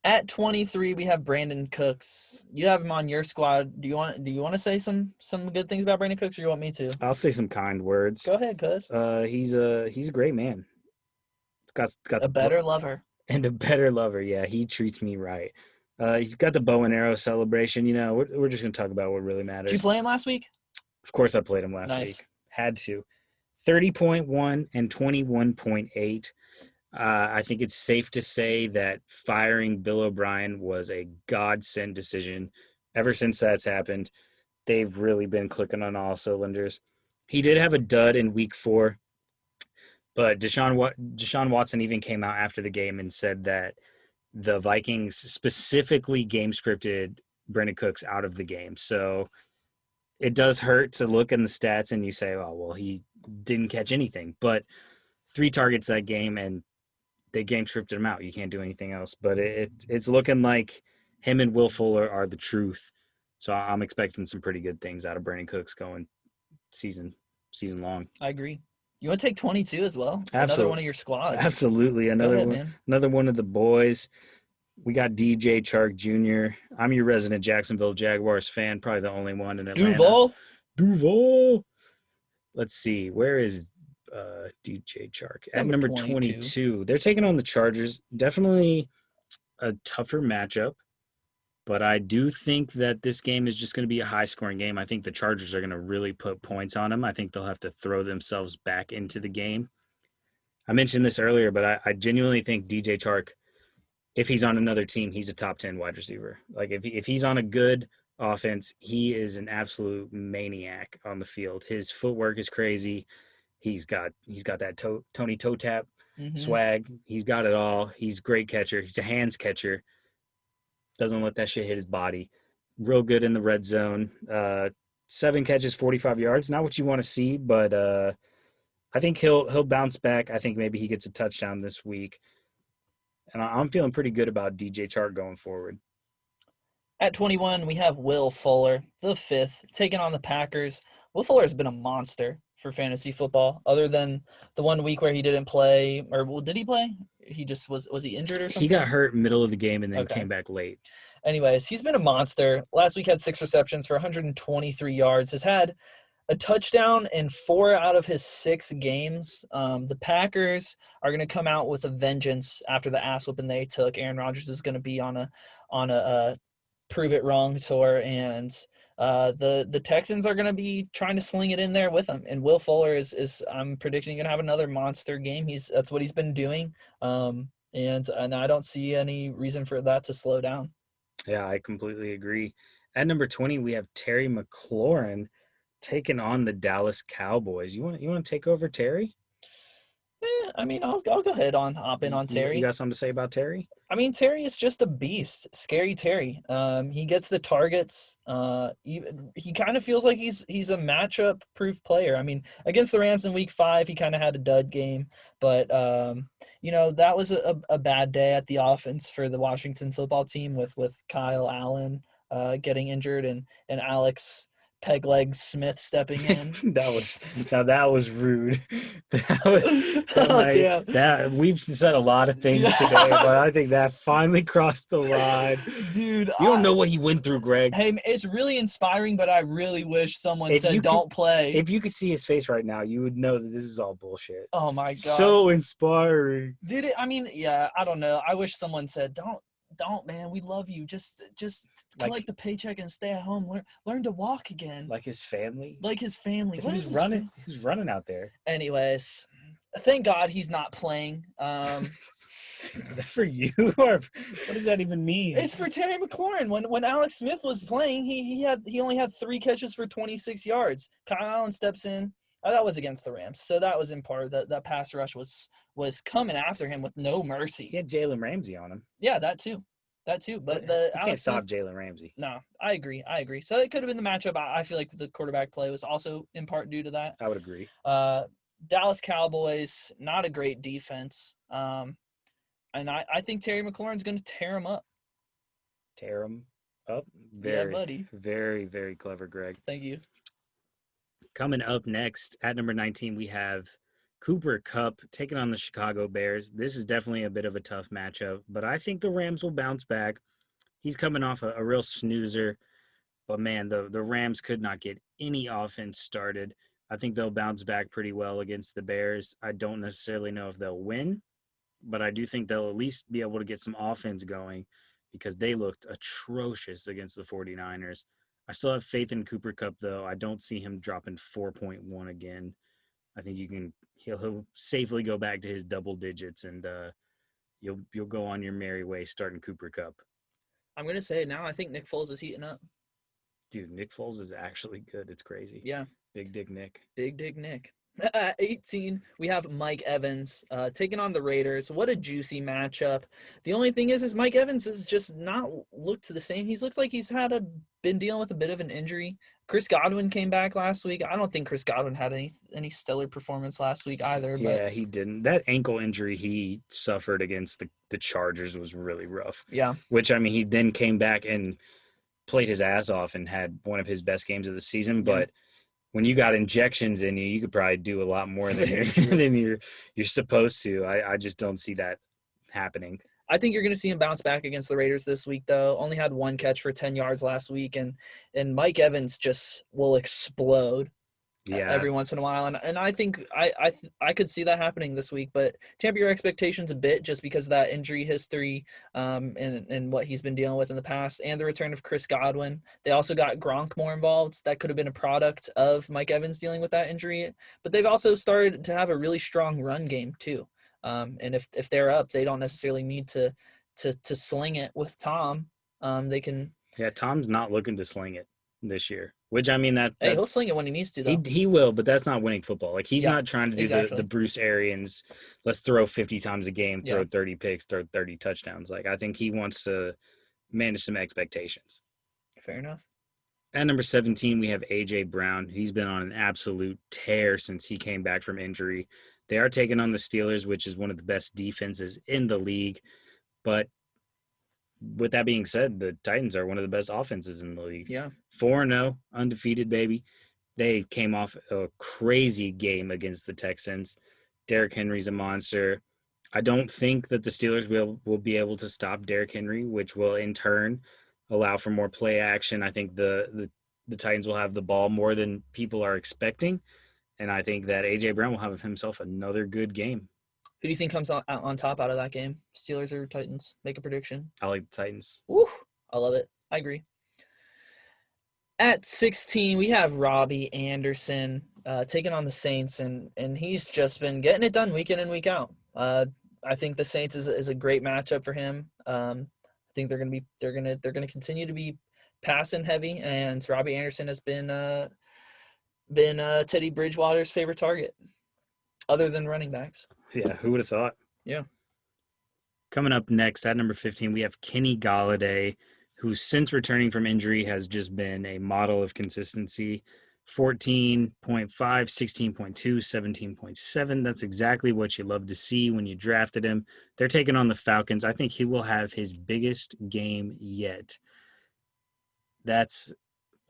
At 23, we have Brandin Cooks. You have him on your squad. Do you want to say some good things about Brandin Cooks, or you want me to? I'll say some kind words. Go ahead, cuz. He's a great man. Got a better lover. And a better lover. Yeah, he treats me right. He's got the bow and arrow celebration. You know, we're just gonna talk about what really matters. Did you play him last week? Of course, I played him last week. Had to. 30.1 and 21.8. I think it's safe to say that firing Bill O'Brien was a godsend decision. Ever since that's happened, they've really been clicking on all cylinders. He did have a dud in week 4, but Deshaun Watson even came out after the game and said that the Vikings specifically game scripted Brandin Cooks out of the game. So it does hurt to look in the stats and you say, oh, well, he didn't catch anything. But 3 targets that game, and they game scripted him out. You can't do anything else. But it's looking like him and Will Fuller are the truth. So I'm expecting some pretty good things out of Brandin Cooks going season long. I agree. You want to take 22 as well? Absolutely. Another one of your squads. Absolutely. Another one of the boys. We got DJ Chark Jr. I'm your resident Jacksonville Jaguars fan, probably the only one in Atlanta. Duval. Let's see. Where is DJ Chark? At number 22. They're taking on the Chargers. Definitely a tougher matchup, but I do think that this game is just going to be a high-scoring game. I think the Chargers are going to really put points on them. I think they'll have to throw themselves back into the game. I mentioned this earlier, but I genuinely think DJ Chark, if he's on another team, he's a top 10 wide receiver. Like if he's on a good offense, he is an absolute maniac on the field. His footwork is crazy. He's got that Tony toe tap swag. He's got it all. He's a great catcher. He's a hands catcher. Doesn't let that shit hit his body. Real good in the red zone. 7 catches, 45 yards. Not what you want to see, but I think he'll bounce back. I think maybe he gets a touchdown this week. And I'm feeling pretty good about DJ Chark going forward. At 21, we have Will Fuller, the 5th, taking on the Packers. Will Fuller has been a monster for fantasy football, other than the 1 week where he didn't play. Or did he play? He just was he injured or something? He got hurt middle of the game and then came back late. Anyways, he's been a monster. Last week had 6 receptions for 123 yards. Has had a touchdown in 4 out of his 6 games. The Packers are going to come out with a vengeance after the ass whooping they took. Aaron Rodgers is going to be on a prove it wrong tour, and the Texans are going to be trying to sling it in there with him. And Will Fuller is I'm predicting going to have another monster game. That's what he's been doing, and I don't see any reason for that to slow down. Yeah, I completely agree. At number 20, we have Terry McLaurin taking on the Dallas Cowboys. You want to take over Terry? I mean, I'll go ahead hop in on Terry. You got something to say about Terry? I mean, Terry is just a beast. Scary Terry. He gets the targets. He kind of feels like he's a matchup-proof player. I mean, against the Rams in Week 5, he kind of had a dud game. But, that was a bad day at the offense for the Washington football team with Kyle Allen getting injured and Alex Pegleg Smith stepping in. that was rude. That we've said a lot of things today, but I think that finally crossed the line. Dude, you don't know what he went through, Greg. Hey, it's really inspiring, but I really wish someone said don't play. If you could see his face right now, you would know that this is all bullshit. Oh my god. So inspiring. Did it? I mean, yeah, I don't know. I wish someone said don't, man. We love you. Just collect the paycheck and stay at home. Learn to walk again. Like his family. He's running out there. Anyways, thank God he's not playing. Is that for you, or what does that even mean? It's for Terry McLaurin. When Alex Smith was playing, he only had 3 catches for 26 yards. Kyle Allen steps in. That was against the Rams, so that was in part that pass rush was coming after him with no mercy. He had Jalen Ramsey on him. Yeah, that too. But you can't stop Jalen Ramsey. No, I agree. So it could have been the matchup. I feel like the quarterback play was also in part due to that. I would agree. Dallas Cowboys, not a great defense. And I think Terry McLaurin's going to tear him up. Tear him up? Yeah, buddy. Very, very clever, Greg. Thank you. Coming up next, at number 19, we have Cooper Kupp taking on the Chicago Bears. This is definitely a bit of a tough matchup, but I think the Rams will bounce back. He's coming off a real snoozer, but, man, the Rams could not get any offense started. I think they'll bounce back pretty well against the Bears. I don't necessarily know if they'll win, but I do think they'll at least be able to get some offense going because they looked atrocious against the 49ers. I still have faith in Cooper Kupp, though. I don't see him dropping 4.1 again. I think he'll safely go back to his double digits, and you'll go on your merry way starting Cooper Kupp. I'm gonna say it now. I think Nick Foles is heating up. Dude, Nick Foles is actually good. It's crazy. Yeah. Big Dick Nick. Big Dick Nick. At 18, we have Mike Evans taking on the Raiders. What a juicy matchup. The only thing is Mike Evans has just not looked the same. He looks like he's been dealing with a bit of an injury. Chris Godwin came back last week. I don't think Chris Godwin had any stellar performance last week either. But yeah, he didn't. That ankle injury he suffered against the Chargers was really rough. Yeah. Which, I mean, he then came back and played his ass off and had one of his best games of the season, but when you got injections in you, you could probably do a lot more than you're supposed to. I just don't see that happening. I think you're going to see him bounce back against the Raiders this week, though. Only had 1 catch for 10 yards last week, and Mike Evans just will explode every once in a while. And I think I could see that happening this week, but temper your expectations a bit just because of that injury history and what he's been dealing with in the past and the return of Chris Godwin. They also got Gronk more involved. That could have been a product of Mike Evans dealing with that injury, but they've also started to have a really strong run game too. And if they're up, they don't necessarily need to sling it with Tom. They can. Yeah, Tom's not looking to sling it this year. Which, I mean, he'll sling it when he needs to, though. He will, but that's not winning football. Like, he's not trying to do the Bruce Arians, let's throw 50 times a game, throw 30 picks, throw 30 touchdowns. Like, I think he wants to manage some expectations. Fair enough. At number 17, we have A.J. Brown. He's been on an absolute tear since he came back from injury. They are taking on the Steelers, which is one of the best defenses in the league. But with that being said, the Titans are one of the best offenses in the league. Yeah. 4-0, undefeated, baby. They came off a crazy game against the Texans. Derrick Henry's a monster. I don't think that the Steelers will be able to stop Derrick Henry, which will in turn allow for more play action. I think the the Titans will have the ball more than people are expecting. And I think that A.J. Brown will have himself another good game. Who do you think comes on top out of that game? Steelers or Titans? Make a prediction. I like the Titans. Woo! I love it. I agree. At 16, we have Robby Anderson taking on the Saints, and he's just been getting it done week in and week out. I think the Saints is a great matchup for him. I think they're gonna continue to be passing heavy, and Robby Anderson has been Teddy Bridgewater's favorite target, other than running backs. Yeah, who would have thought? Yeah. Coming up next at number 15, we have Kenny Golladay, who since returning from injury has just been a model of consistency. 14.5, 16.2, 17.7. That's exactly what you love to see when you drafted him. They're taking on the Falcons. I think he will have his biggest game yet. That's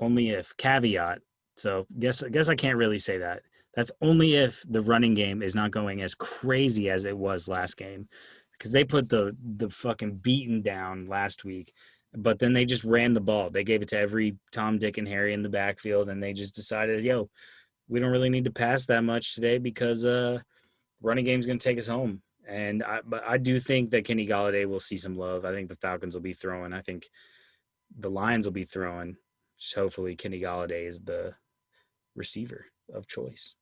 only if caveat. So guess I can't really say that. That's only if the running game is not going as crazy as it was last game, because they put the fucking beating down last week. But then they just ran the ball. They gave it to every Tom, Dick, and Harry in the backfield, and they just decided, we don't really need to pass that much today because running game's going to take us home. And I do think that Kenny Golladay will see some love. I think the Falcons will be throwing. I think the Lions will be throwing. Just hopefully Kenny Golladay is the receiver of choice.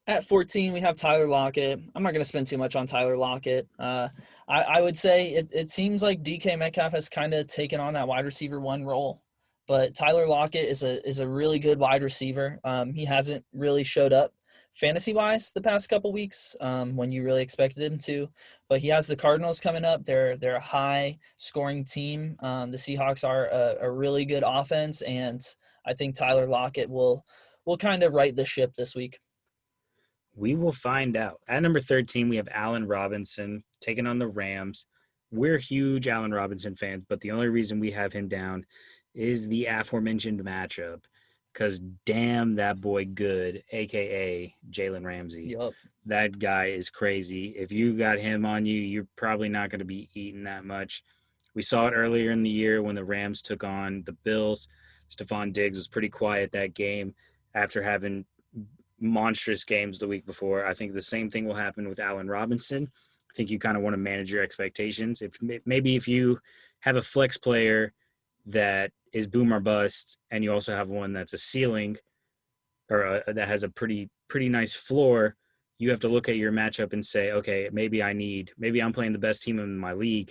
At 14, we have Tyler Lockett. I'm not going to spend too much on Tyler Lockett. I would say it seems like DK Metcalf has kind of taken on that wide receiver one role. But Tyler Lockett is a really good wide receiver. He hasn't really showed up fantasy-wise the past couple weeks when you really expected him to. But he has the Cardinals coming up. They're a high-scoring team. The Seahawks are a really good offense, and I think Tyler Lockett will kind of right the ship this week. We will find out. At number 13, we have Allen Robinson taking on the Rams. We're huge Allen Robinson fans, but the only reason we have him down is the aforementioned matchup, because damn, that boy good, a.k.a. Jalen Ramsey. Yep. That guy is crazy. If you got him on you, you're probably not going to be eating that much. We saw it earlier in the year when the Rams took on the Bills. Stefon Diggs was pretty quiet that game after having monstrous games the week before. I think the same thing will happen with Allen Robinson. I think you kind of want to manage your expectations. If you have a flex player that is boom or bust, and you also have one that's a ceiling or that has a pretty nice floor, you have to look at your matchup and say, okay, maybe I'm playing the best team in my league.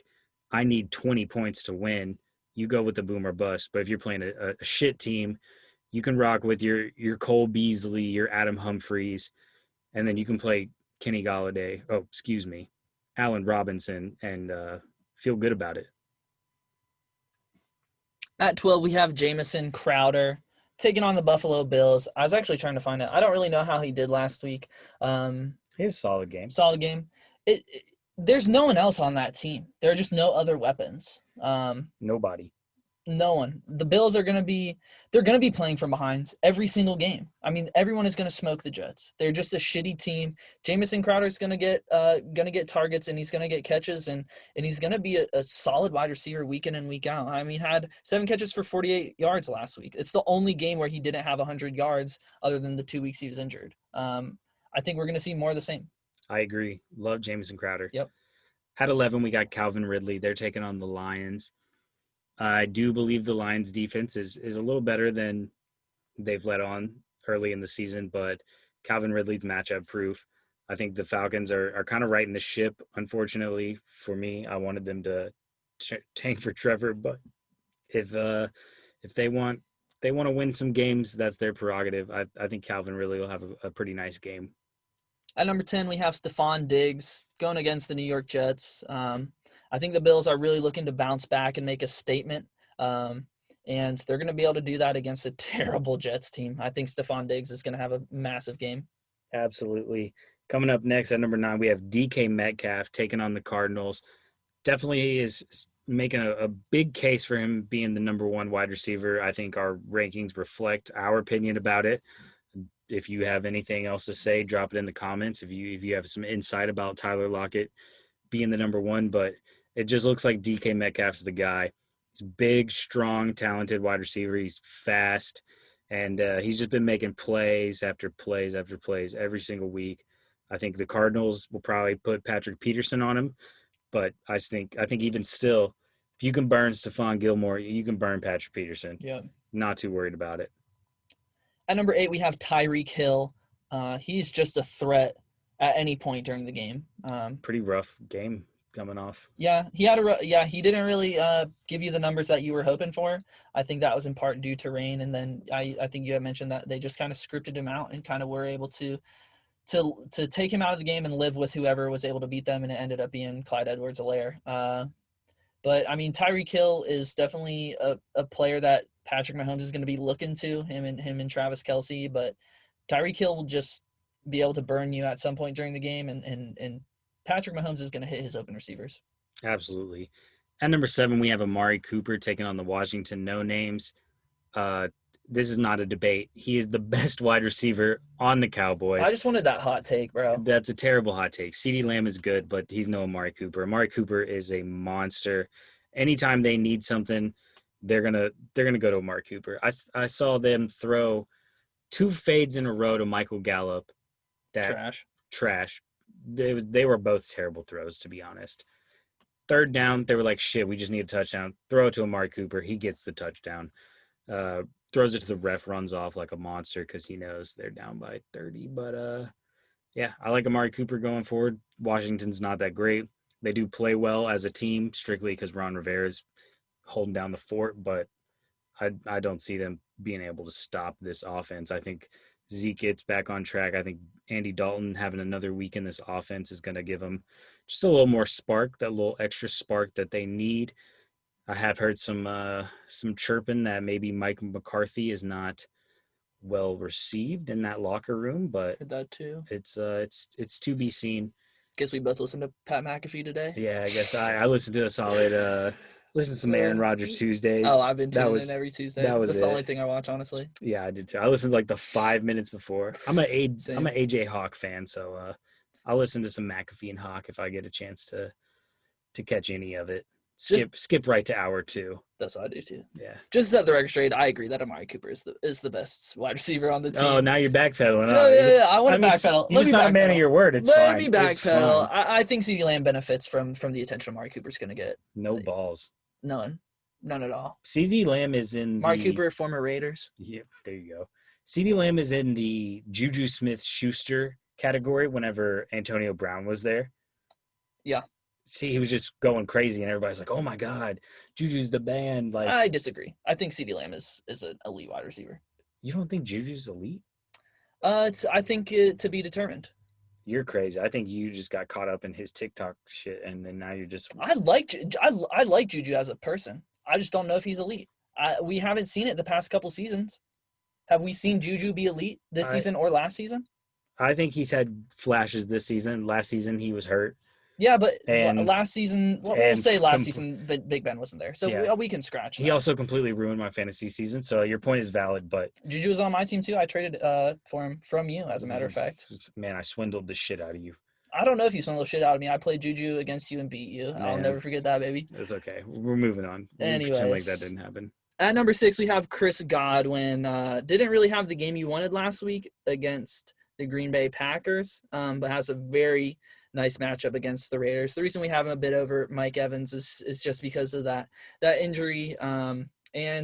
I need 20 points to win. You go with the boom or bust. But if you're playing a shit team, you can rock with your Cole Beasley, your Adam Humphries, and then you can play Allen Robinson, and feel good about it. At 12, we have Jamison Crowder taking on the Buffalo Bills. I was actually trying to find out. I don't really know how he did last week. He had a solid game. There's no one else on that team. There are just no other weapons. Nobody. No one. The Bills are going to be playing from behind every single game. I mean, everyone is going to smoke the Jets. They're just a shitty team. Jamison Crowder is going to get targets, and he's going to get catches, and he's going to be a solid wide receiver week in and week out. I mean, had 7 catches for 48 yards last week. It's the only game where he didn't have 100 yards other than the 2 weeks he was injured. I think we're going to see more of the same. I agree. Love Jamison Crowder. Yep. At 11, we got Calvin Ridley. They're taking on the Lions. I do believe the Lions defense is a little better than they've let on early in the season, but Calvin Ridley's matchup proof. I think the Falcons are kind of righting the ship. Unfortunately for me, I wanted them to tank for Trevor, but if they want to win some games, that's their prerogative. I think Calvin Ridley will have a pretty nice game. At number 10, we have Stefon Diggs going against the New York Jets. I think the Bills are really looking to bounce back and make a statement, and they're going to be able to do that against a terrible Jets team. I think Stefon Diggs is going to have a massive game. Absolutely. Coming up next at number 9, we have DK Metcalf taking on the Cardinals. Definitely is making a big case for him being the number 1 wide receiver. I think our rankings reflect our opinion about it. If you have anything else to say, drop it in the comments. If you have some insight about Tyler Lockett being the number 1, but it just looks like DK Metcalf's the guy. He's big, strong, talented wide receiver. He's fast, and he's just been making plays after plays after plays every single week. I think the Cardinals will probably put Patrick Peterson on him, but I think even still, if you can burn Stephon Gilmore, you can burn Patrick Peterson. Yeah. Not too worried about it. At number 8, we have Tyreek Hill. He's just a threat at any point during the game. Pretty rough game coming off. Yeah, he didn't really give you the numbers that you were hoping for. I think that was in part due to rain, and then I think you had mentioned that they just kind of scripted him out and kind of were able to take him out of the game and live with whoever was able to beat them, and it ended up being Clyde Edwards-Helaire. But I mean, Tyreek Hill is definitely a player that Patrick Mahomes is going to be looking to, him and Travis Kelce. But Tyreek Hill will just be able to burn you at some point during the game, and Patrick Mahomes is going to hit his open receivers. Absolutely. At number 7, we have Amari Cooper taking on the Washington no-names. This is not a debate. He is the best wide receiver on the Cowboys. I just wanted that hot take, bro. That's a terrible hot take. CeeDee Lamb is good, but he's no Amari Cooper. Amari Cooper is a monster. Anytime they need something, they're gonna go to Amari Cooper. I saw them throw 2 fades in a row to Michael Gallup. Trash. They were both terrible throws, to be honest. 3rd down, they were like, shit, we just need a touchdown. Throw it to Amari Cooper. He gets the touchdown. Throws it to the ref, runs off like a monster because he knows they're down by 30. But, yeah, I like Amari Cooper going forward. Washington's not that great. They do play well as a team strictly because Ron Rivera's holding down the fort, but I don't see them being able to stop this offense. I think Zeke gets back on track. I think Andy Dalton having another week in this offense is going to give them just a little more spark, that little extra spark that they need. I have heard some chirping that maybe Mike McCarthy is not well received in that locker room, but Heard that too. It's to be seen. Guess we both listened to Pat McAfee today. Yeah, I guess I listened to a solid listen to some Aaron Rodgers Tuesdays. Oh, I've been tuning in every Tuesday. That's the only thing I watch, honestly. Yeah, I did too. I listened like the 5 minutes before. I'm an AJ Hawk fan, so I'll listen to some McAfee and Hawk if I get a chance to catch any of it. Skip right to hour 2. That's what I do too. Yeah. Just to set the record straight, I agree that Amari Cooper is the best wide receiver on the team. Oh, now you're backpedaling. Yeah. I want to backpedal. You're just not a man of your word. It's fine. Let me backpedal. I think CeeDee Lamb benefits from the attention Amari Cooper's going to get. No balls. None at all. CeeDee Lamb is in Amari Cooper, former Raiders. Yeah, there you go. CeeDee Lamb is in the JuJu Smith-Schuster category whenever Antonio Brown was there. Yeah. See, he was just going crazy, and everybody's like, "Oh my God, Juju's the band!" Like, I disagree. I think CeeDee Lamb is an elite wide receiver. You don't think Juju's elite? I think it to be determined. You're crazy. I think you just got caught up in his TikTok shit, and then now you're just. I like Juju as a person. I just don't know if he's elite. We haven't seen it the past couple seasons. Have we seen Juju be elite this season or last season? I think he's had flashes this season. Last season he was hurt. Yeah, but last season, we'll say last season, but Big Ben wasn't there. So we can scratch that. He also completely ruined my fantasy season, so your point is valid, but... Juju was on my team, too. I traded for him from you, as a matter of fact. Man, I swindled the shit out of you. I don't know if you swindled the shit out of me. I played Juju against you and beat you. Man, I'll never forget that, baby. It's okay. We're moving on. Anyways, pretend like that didn't happen. At number 6, we have Chris Godwin. Didn't really have the game you wanted last week against the Green Bay Packers, but has a very nice matchup against the Raiders. The reason we have him a bit over Mike Evans is just because of that injury. And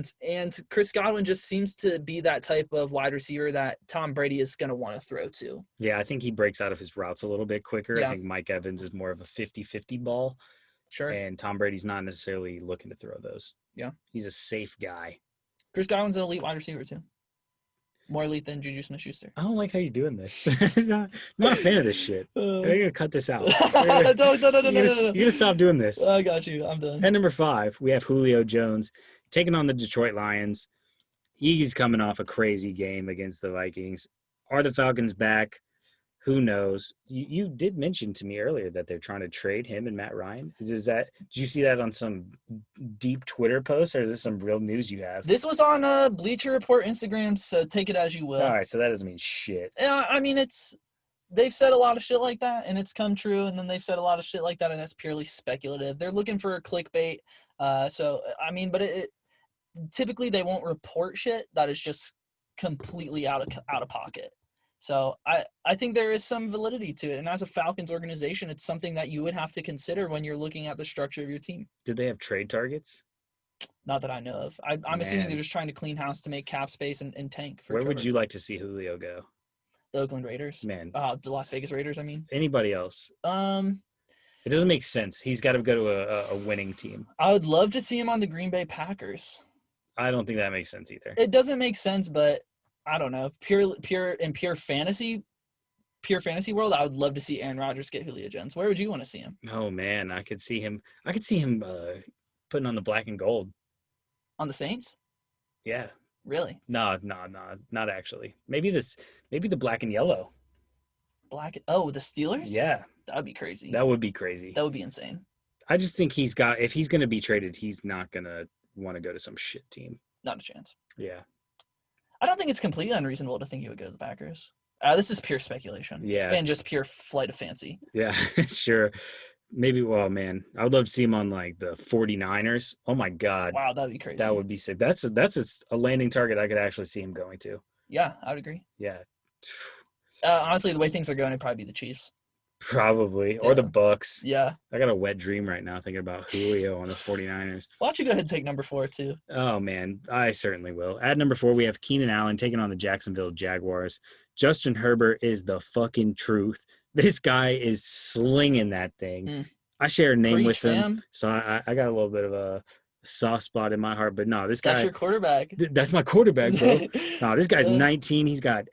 Chris Godwin just seems to be that type of wide receiver that Tom Brady is going to want to throw to. Yeah, I think he breaks out of his routes a little bit quicker. Yeah. I think Mike Evans is more of a 50-50 ball. Sure. And Tom Brady's not necessarily looking to throw those. Yeah. He's a safe guy. Chris Godwin's an elite wide receiver too. More elite than JuJu Smith-Schuster. I don't like how you're doing this. not a fan of this shit. You're going to cut this out. No. You're going to stop doing this. I got you. I'm done. At number 5, we have Julio Jones taking on the Detroit Lions. He's coming off a crazy game against the Vikings. Are the Falcons back? Who knows? You did mention to me earlier that they're trying to trade him and Matt Ryan. Did you see that on some deep Twitter post, or is this some real news you have? This was on Bleacher Report Instagram, so take it as you will. All right, so that doesn't mean shit. I mean, it's they've said a lot of shit like that, and it's come true, and then they've said a lot of shit like that, and it's purely speculative. They're looking for a clickbait. So, I mean, but it typically they won't report shit that is just completely out of pocket. So I think there is some validity to it. And as a Falcons organization, it's something that you would have to consider when you're looking at the structure of your team. Did they have trade targets? Not that I know of. I'm assuming they're just trying to clean house to make cap space and tank. Where would you like to see Julio go? The Oakland Raiders. Man. The Las Vegas Raiders, I mean. Anybody else? It doesn't make sense. He's got to go to a winning team. I would love to see him on the Green Bay Packers. I don't think that makes sense either. It doesn't make sense, but I don't know. Pure fantasy world, I would love to see Aaron Rodgers get Julio Jones. Where would you want to see him? Oh man, I could see him putting on the black and gold. On the Saints? Yeah. Really? No, not actually. Maybe the black and yellow. The Steelers? Yeah. That would be crazy. That would be crazy. That would be insane. I just think if he's going to be traded, he's not going to want to go to some shit team. Not a chance. Yeah. I don't think it's completely unreasonable to think he would go to the Packers. This is pure speculation. Yeah. And just pure flight of fancy. Yeah, sure. Maybe, well, man, I would love to see him on, like, the 49ers. Oh, my God. Wow, that would be crazy. That would be sick. That's a landing target I could actually see him going to. Yeah, I would agree. Yeah. Honestly, the way things are going, it'd probably be the Chiefs. Probably. Or the Bucks. Yeah. I got a wet dream right now thinking about Julio on the 49ers. Why don't you go ahead and take number 4, too? Oh, man, I certainly will. At number 4, we have Keenan Allen taking on the Jacksonville Jaguars. Justin Herbert is the fucking truth. This guy is slinging that thing. I share a name with him, so I got a little bit of a soft spot in my heart. But no, this guy. That's your quarterback. That's my quarterback, bro. No, this guy's 19. He's got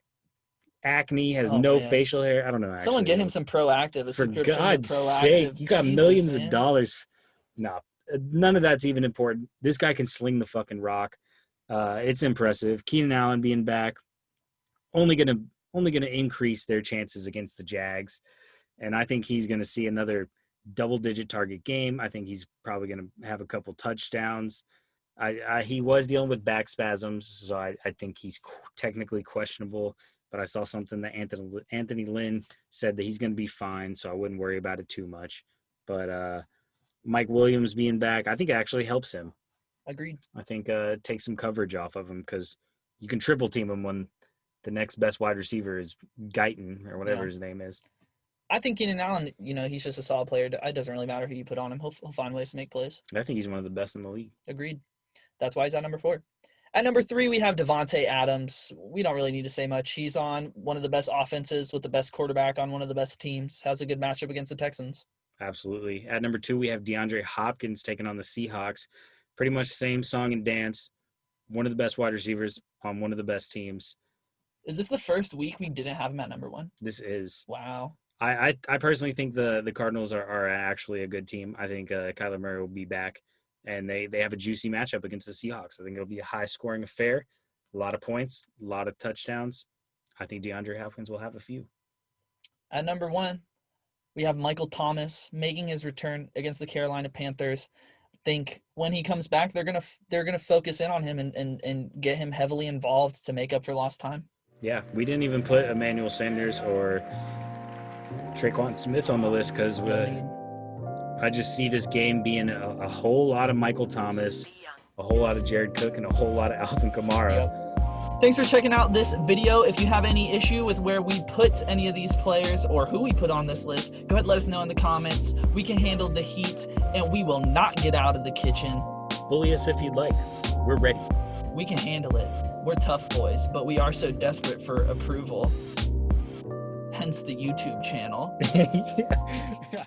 acne, has no facial hair. I don't know. Actually. Someone get him some Proactive. For God's sake, you got millions of dollars. No, none of that's even important. This guy can sling the fucking rock. It's impressive. Keenan Allen being back, only gonna increase their chances against the Jags, and I think he's gonna see another double-digit target game. I think he's probably gonna have a couple touchdowns. He was dealing with back spasms, so I think he's technically questionable. But I saw something that Anthony Lynn said that he's going to be fine, so I wouldn't worry about it too much. But Mike Williams being back, I think it actually helps him. Agreed. I think takes some coverage off of him because you can triple team him when the next best wide receiver is Guyton or whatever his name is. I think Keenan Allen, he's just a solid player. It doesn't really matter who you put on him. He'll find ways to make plays. I think he's one of the best in the league. Agreed. That's why he's at number 4. At number 3, we have Davante Adams. We don't really need to say much. He's on one of the best offenses with the best quarterback on one of the best teams. Has a good matchup against the Texans. Absolutely. At number 2, we have DeAndre Hopkins taking on the Seahawks. Pretty much same song and dance. One of the best wide receivers on one of the best teams. Is this the first week we didn't have him at number 1? This is. Wow. I personally think the Cardinals are actually a good team. I think Kyler Murray will be back. And they have a juicy matchup against the Seahawks. I think it'll be a high-scoring affair, a lot of points, a lot of touchdowns. I think DeAndre Hopkins will have a few. At number 1, we have Michael Thomas making his return against the Carolina Panthers. I think when he comes back, they're gonna focus in on him and get him heavily involved to make up for lost time. Yeah, we didn't even put Emmanuel Sanders or Tre'Quan Smith on the list because I just see this game being a whole lot of Michael Thomas, a whole lot of Jared Cook, and a whole lot of Alvin Kamara. Yep. Thanks for checking out this video. If you have any issue with where we put any of these players or who we put on this list, go ahead and let us know in the comments. We can handle the heat, and we will not get out of the kitchen. Bully us if you'd like. We're ready. We can handle it. We're tough boys, but we are so desperate for approval. Hence the YouTube channel. Yeah.